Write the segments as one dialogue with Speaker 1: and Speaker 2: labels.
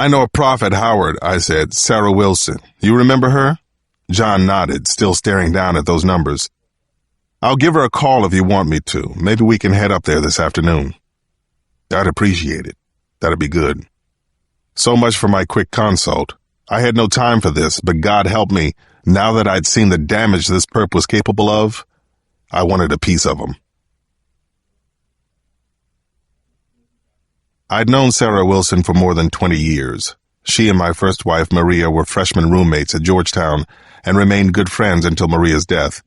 Speaker 1: I know a prof at Howard, I said. Sarah Wilson. You remember her? John nodded, still staring down at those numbers. I'll give her a call if you want me to. Maybe we can head up there this afternoon. I'd appreciate it. That'd be good. So much for my quick consult. I had no time for this, but God help me, now that I'd seen the damage this perp was capable of, I wanted a piece of him. I'd known Sarah Wilson for more than 20 years. She and my first wife, Maria, were freshman roommates at Georgetown and remained good friends until Maria's death.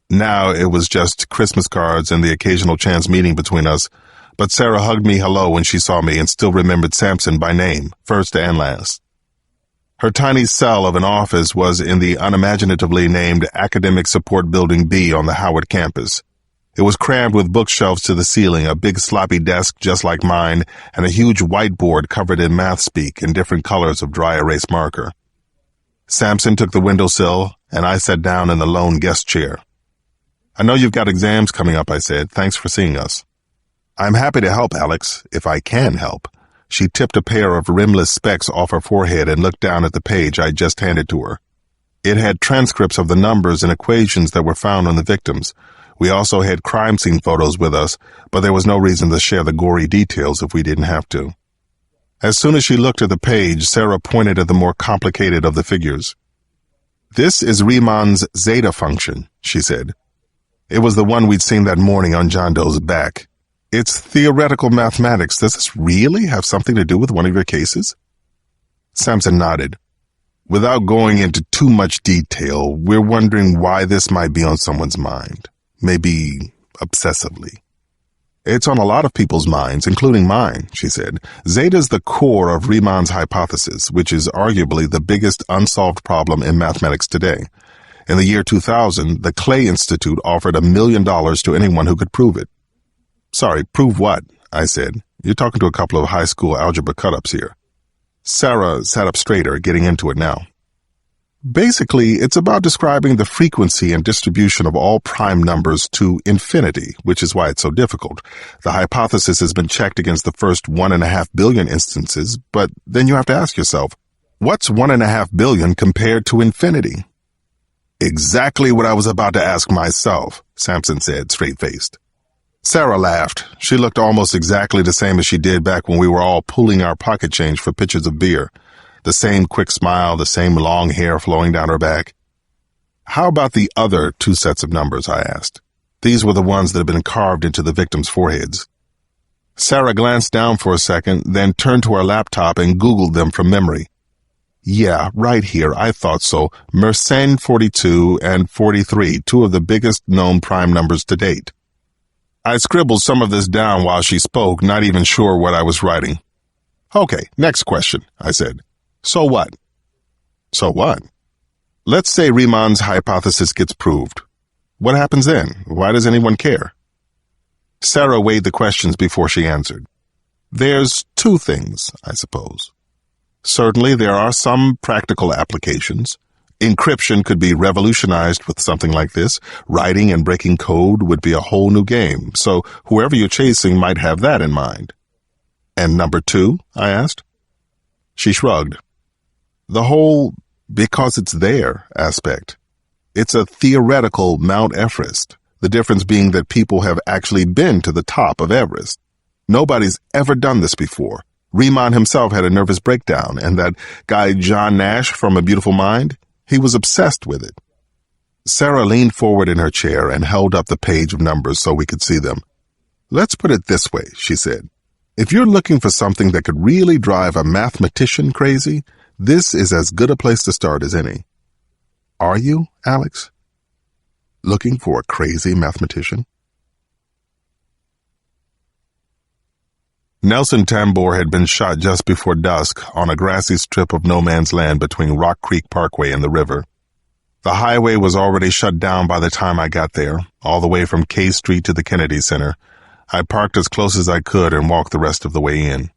Speaker 1: Now it was just Christmas cards and the occasional chance meeting between us, but Sarah hugged me hello when she saw me and still remembered Sampson by name, first and last. Her tiny cell of an office was in the unimaginatively named Academic Support Building B on the Howard campus. It was crammed with bookshelves to the ceiling, a big sloppy desk just like mine, and a huge whiteboard covered in math speak in different colors of dry erase marker. Sampson took the windowsill, and I sat down in the lone guest chair. I know you've got exams coming up, I said. Thanks for seeing us. I'm happy to help, Alex, if I can help. She tipped a pair of rimless specs off her forehead and looked down at the page I just handed to her. It had transcripts of the numbers and equations that were found on the victims. We also had crime scene photos with us, but there was no reason to share the gory details if we didn't have to. As soon as she looked at the page, Sarah pointed at the more complicated of the figures. This is Riemann's zeta function, she said. It was the one we'd seen that morning on John Doe's back. It's theoretical mathematics. Does this really have something to do with one of your cases? Sampson nodded. Without going into too much detail, we're wondering why this might be on someone's mind. Maybe obsessively. It's on a lot of people's minds, including mine, she said. Zeta is the core of Riemann's hypothesis, which is arguably the biggest unsolved problem in mathematics today. In the year 2000, the Clay Institute offered $1 million to anyone who could prove it. Sorry, prove what? I said. You're talking to a couple of high school algebra cut-ups here. Sarah sat up straighter, getting into it now. Basically, it's about describing the frequency and distribution of all prime numbers to infinity, which is why it's so difficult. The hypothesis has been checked against the first 1.5 billion instances, but then you have to ask yourself, what's 1.5 billion compared to infinity? Exactly what I was about to ask myself, Sampson said, straight-faced. Sarah laughed. She looked almost exactly the same as she did back when we were all pooling our pocket change for pitchers of beer. The same quick smile, the same long hair flowing down her back. How about the other 2 sets of numbers, I asked. These were the ones that had been carved into the victims' foreheads. Sarah glanced down for a second, then turned to her laptop and Googled them from memory. Yeah, right here, I thought so. Mersenne 42 and 43, 2 of the biggest known prime numbers to date. I scribbled some of this down while she spoke, not even sure what I was writing. Okay, next question, I said. So what? So what? Let's say Riemann's hypothesis gets proved. What happens then? Why does anyone care? Sarah weighed the questions before she answered. There's 2 things, I suppose. Certainly there are some practical applications. Encryption could be revolutionized with something like this. Writing and breaking code would be a whole new game, so whoever you're chasing might have that in mind. And number 2, I asked. She shrugged. The whole because it's there aspect. It's a theoretical Mount Everest, the difference being that people have actually been to the top of Everest. Nobody's ever done this before. Riemann himself had a nervous breakdown, and that guy John Nash from A Beautiful Mind, he was obsessed with it. Sarah leaned forward in her chair and held up the page of numbers so we could see them. Let's put it this way, she said. If you're looking for something that could really drive a mathematician crazy, this is as good a place to start as any. Are you, Alex? Looking for a crazy mathematician? Nelson Tambor had been shot just before dusk on a grassy strip of no man's land between Rock Creek Parkway and the river. The highway was already shut down by the time I got there, all the way from K Street to the Kennedy Center. I parked as close as I could and walked the rest of the way in.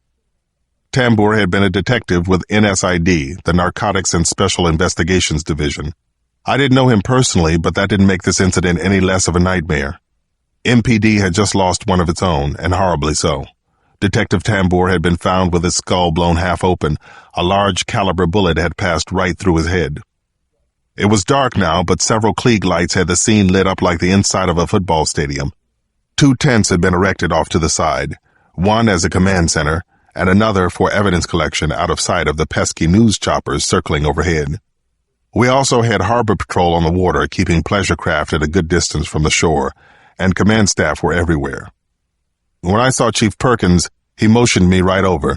Speaker 1: Tambor had been a detective with NSID, the Narcotics and Special Investigations Division. I didn't know him personally, but that didn't make this incident any less of a nightmare. MPD had just lost one of its own, and horribly so. Detective Tambour had been found with his skull blown half open. A large caliber bullet had passed right through his head. It was dark now, but several Klieg lights had the scene lit up like the inside of a football stadium. 2 tents had been erected off to the side, one as a command center, and another for evidence collection out of sight of the pesky news choppers circling overhead. We also had harbor patrol on the water, keeping pleasure craft at a good distance from the shore, and command staff were everywhere. When I saw Chief Perkins, he motioned me right over.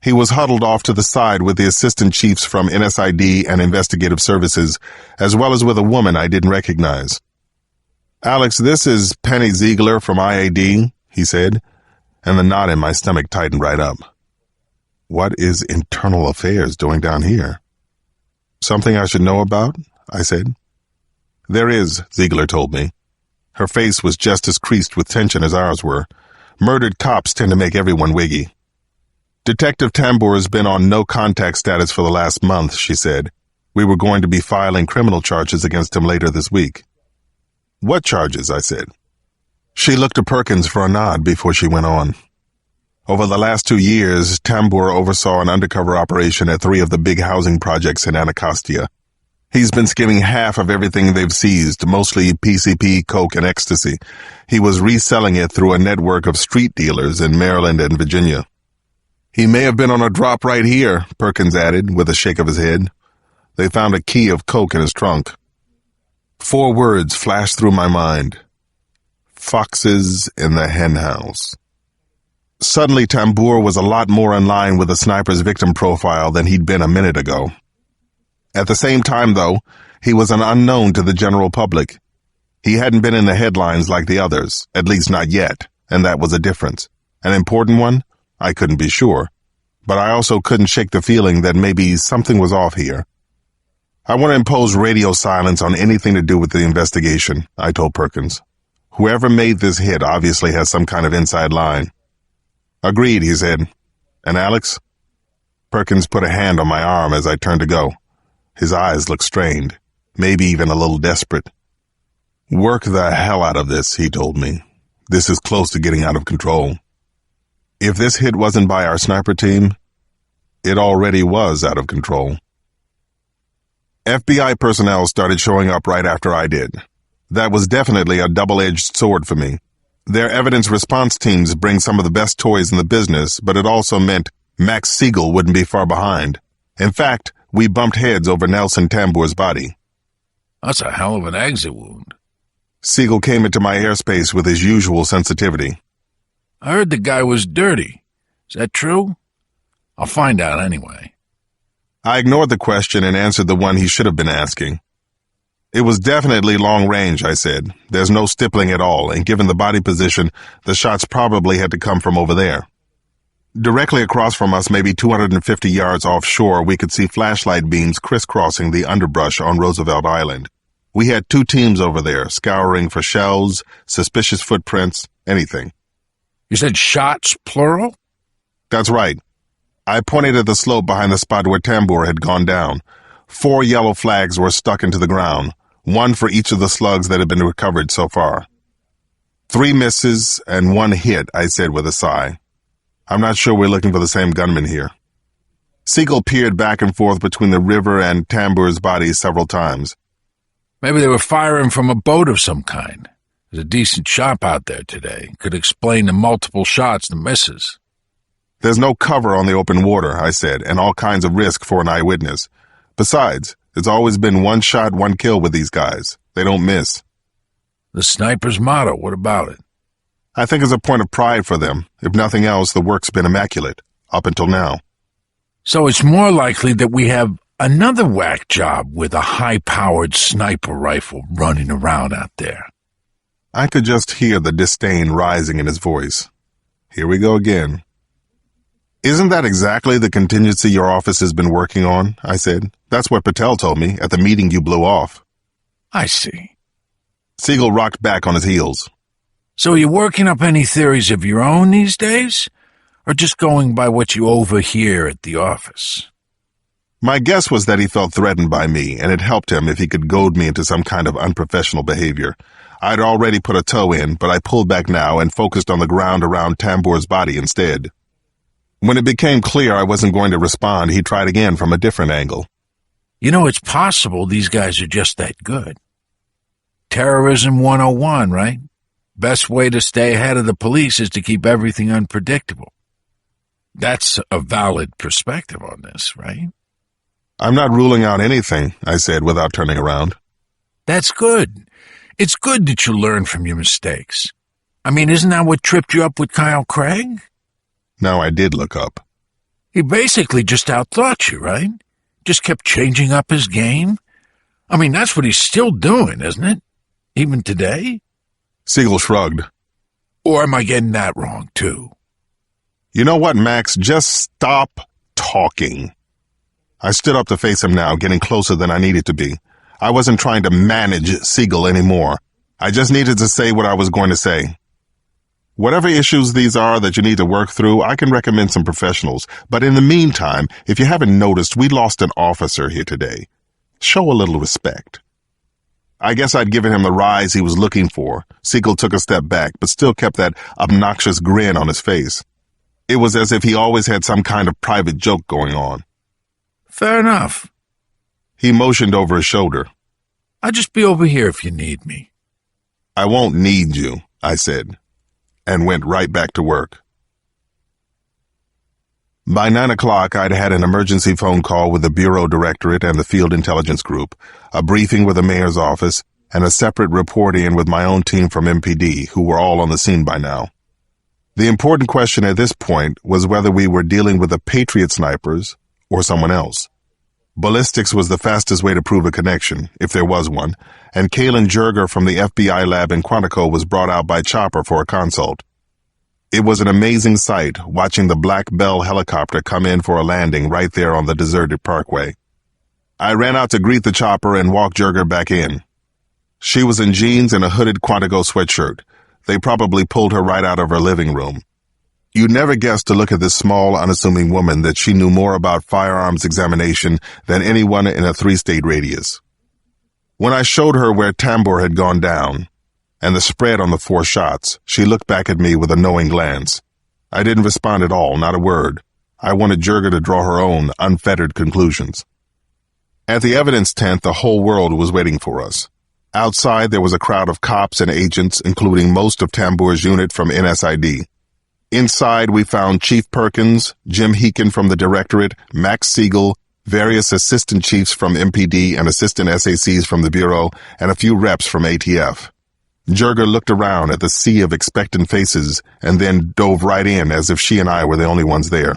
Speaker 1: He was huddled off to the side with the assistant chiefs from NSID and Investigative Services, as well as with a woman I didn't recognize. "Alex, this is Penny Ziegler from IAD," he said, and the knot in my stomach tightened right up. What is Internal Affairs doing down here? "Something I should know about?" I said. "There is," Ziegler told me. Her face was just as creased with tension as ours were. Murdered cops tend to make everyone wiggy. "Detective Tambour has been on no-contact status for the last month," she said. "We were going to be filing criminal charges against him later this week." "What charges?" I said. She looked to Perkins for a nod before she went on. "Over the last 2 years, Tambour oversaw an undercover operation at 3 of the big housing projects in Anacostia. He's been skimming half of everything they've seized, mostly PCP, coke, and ecstasy. He was reselling it through a network of street dealers in Maryland and Virginia." "He may have been on a drop right here," Perkins added, with a shake of his head. "They found a key of coke in his trunk." 4 words flashed through my mind. Foxes in the henhouse. Suddenly, Tambour was a lot more in line with the sniper's victim profile than he'd been a minute ago. At the same time, though, he was an unknown to the general public. He hadn't been in the headlines like the others, at least not yet, and that was a difference. An important one? I couldn't be sure, but I also couldn't shake the feeling that maybe something was off here. "I want to impose radio silence on anything to do with the investigation," I told Perkins. "Whoever made this hit obviously has some kind of inside line." "Agreed," he said. "And Alex?" Perkins put a hand on my arm as I turned to go. His eyes looked strained, maybe even a little desperate. "Work the hell out of this," he told me. "This is close to getting out of control." If this hit wasn't by our sniper team, it already was out of control. FBI personnel started showing up right after I did. That was definitely a double-edged sword for me. Their evidence response teams bring some of the best toys in the business, but it also meant Max Siegel wouldn't be far behind. In fact, we bumped heads over Nelson Tambour's body.
Speaker 2: "That's a hell of an exit wound."
Speaker 1: Siegel came into my airspace with his usual sensitivity.
Speaker 2: "I heard the guy was dirty. Is that true? I'll find out anyway."
Speaker 1: I ignored the question and answered the one he should have been asking. "It was definitely long range," I said. "There's no stippling at all, and given the body position, the shots probably had to come from over there." Directly across from us, maybe 250 yards offshore, we could see flashlight beams crisscrossing the underbrush on Roosevelt Island. We had 2 teams over there, scouring for shells, suspicious footprints, anything.
Speaker 2: "You said shots, plural?"
Speaker 1: "That's right." I pointed at the slope behind the spot where Tambour had gone down. 4 yellow flags were stuck into the ground, one for each of the slugs that had been recovered so far. 3 misses and 1 hit, I said with a sigh. "I'm not sure we're looking for the same gunman here." Siegel peered back and forth between the river and Tambour's body several times.
Speaker 2: "Maybe they were firing from a boat of some kind. There's a decent shop out there today. Could explain the multiple shots and misses."
Speaker 1: "There's no cover on the open water," I said, "and all kinds of risk for an eyewitness. Besides, it's always been 1 shot, 1 kill with these guys. They don't miss."
Speaker 2: "The sniper's motto, what about it?"
Speaker 1: "I think it's a point of pride for them. If nothing else, the work's been immaculate, up until now."
Speaker 2: "So it's more likely that we have another whack job with a high-powered sniper rifle running around out there."
Speaker 1: I could just hear the disdain rising in his voice. "Here we go again." "Isn't that exactly the contingency your office has been working on?" I said. "That's what Patel told me at the meeting you blew off."
Speaker 2: "I see."
Speaker 1: Siegel rocked back on his heels.
Speaker 2: "So are you working up any theories of your own these days? Or just going by what you overhear at the office?"
Speaker 1: My guess was that he felt threatened by me, and it helped him if he could goad me into some kind of unprofessional behavior. I'd already put a toe in, but I pulled back now and focused on the ground around Tambour's body instead. When it became clear I wasn't going to respond, he tried again from a different angle.
Speaker 2: You know, it's possible these guys are just that good. Terrorism 101, right? Best way to stay ahead of the police is to keep everything unpredictable. That's a valid perspective on this, right?
Speaker 1: I'm not ruling out anything, I said without turning around.
Speaker 2: That's good. It's good that you learn from your mistakes. I mean, isn't that what tripped you up with Kyle Craig?
Speaker 1: Now I did look up.
Speaker 2: He basically just outthought you, right? Just kept changing up his game. I mean, that's what he's still doing, isn't it? Even today?
Speaker 1: Siegel shrugged.
Speaker 2: Or am I getting that wrong, too?
Speaker 1: You know what, Max? Just stop talking. I stood up to face him now, getting closer than I needed to be. I wasn't trying to manage Siegel anymore. I just needed to say what I was going to say. Whatever issues these are that you need to work through, I can recommend some professionals. But in the meantime, if you haven't noticed, we lost an officer here today. Show a little respect. I guess I'd given him the rise he was looking for. Siegel took a step back, but still kept that obnoxious grin on his face. It was as if he always had some kind of private joke going on.
Speaker 2: Fair enough.
Speaker 1: He motioned over his shoulder.
Speaker 2: I'll just be over here if you need me.
Speaker 1: I won't need you, I said, and went right back to work. By 9 o'clock, I'd had an emergency phone call with the Bureau Directorate and the Field Intelligence Group, a briefing with the mayor's office, and a separate report in with my own team from MPD, who were all on the scene by now. The important question at this point was whether we were dealing with the Patriot snipers or someone else. Ballistics was the fastest way to prove a connection, if there was one, and Kalen Jerger from the FBI lab in Quantico was brought out by chopper for a consult. It was an amazing sight watching the Black Bell helicopter come in for a landing right there on the deserted parkway. I ran out to greet the chopper and walk Jerger back in. She was in jeans and a hooded Quantico sweatshirt. They probably pulled her right out of her living room. You'd never guess to look at this small, unassuming woman that she knew more about firearms examination than anyone in a 3-state radius. When I showed her where Tambor had gone down, and the spread on the 4 shots, she looked back at me with a knowing glance. I didn't respond at all, not a word. I wanted Jerger to draw her own, unfettered conclusions. At the evidence tent, the whole world was waiting for us. Outside, there was a crowd of cops and agents, including most of Tambor's unit from NSID. Inside, we found Chief Perkins, Jim Heekin from the Directorate, Max Siegel, various assistant chiefs from MPD and assistant SACs from the Bureau, and a few reps from ATF. Jerger looked around at the sea of expectant faces and then dove right in as if she and I were the only ones there.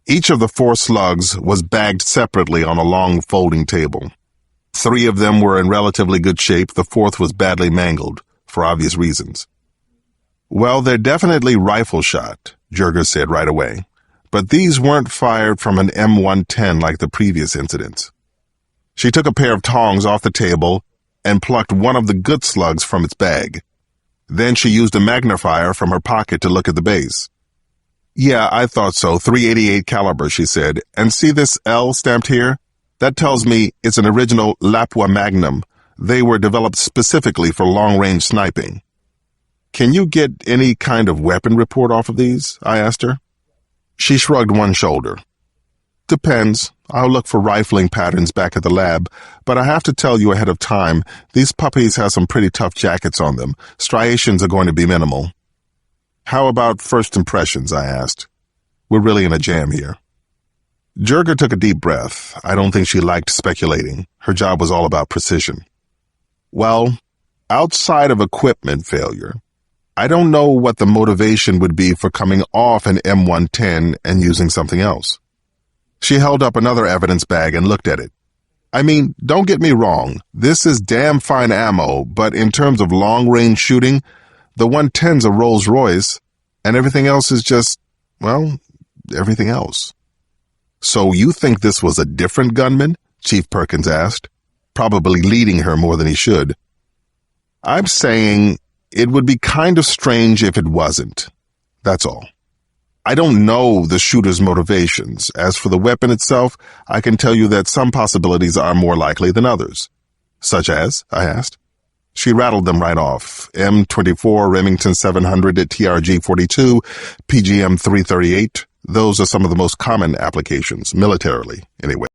Speaker 1: Each of the 4 slugs was bagged separately on a long folding table. 3 of them were in relatively good shape. The 4th was badly mangled, for obvious reasons. Well, they're definitely rifle shot, Jerger said right away. But these weren't fired from an M110 like the previous incidents. She took a pair of tongs off the table and plucked one of the good slugs from its bag. Then she used a magnifier from her pocket to look at the base. Yeah, I thought so, .388 caliber, she said. And see this L stamped here? That tells me it's an original Lapua Magnum. They were developed specifically for long-range sniping. Can you get any kind of weapon report off of these? I asked her. She shrugged one shoulder. Depends. I'll look for rifling patterns back at the lab, but I have to tell you ahead of time, these puppies have some pretty tough jackets on them. Striations are going to be minimal. How about first impressions? I asked. We're really in a jam here. Jerger took a deep breath. I don't think she liked speculating. Her job was all about precision. Well, outside of equipment failure, I don't know what the motivation would be for coming off an M110 and using something else. She held up another evidence bag and looked at it. I mean, don't get me wrong, this is damn fine ammo, but in terms of long-range shooting, the 110's a Rolls-Royce, and everything else is just, well, everything else. So you think this was a different gunman? Chief Perkins asked, probably leading her more than he should. I'm saying it would be kind of strange if it wasn't. That's all. I don't know the shooter's motivations. As for the weapon itself, I can tell you that some possibilities are more likely than others. Such as? I asked. She rattled them right off. M24, Remington 700 at TRG 42, PGM 338, Those are some of the most common applications, militarily, anyway.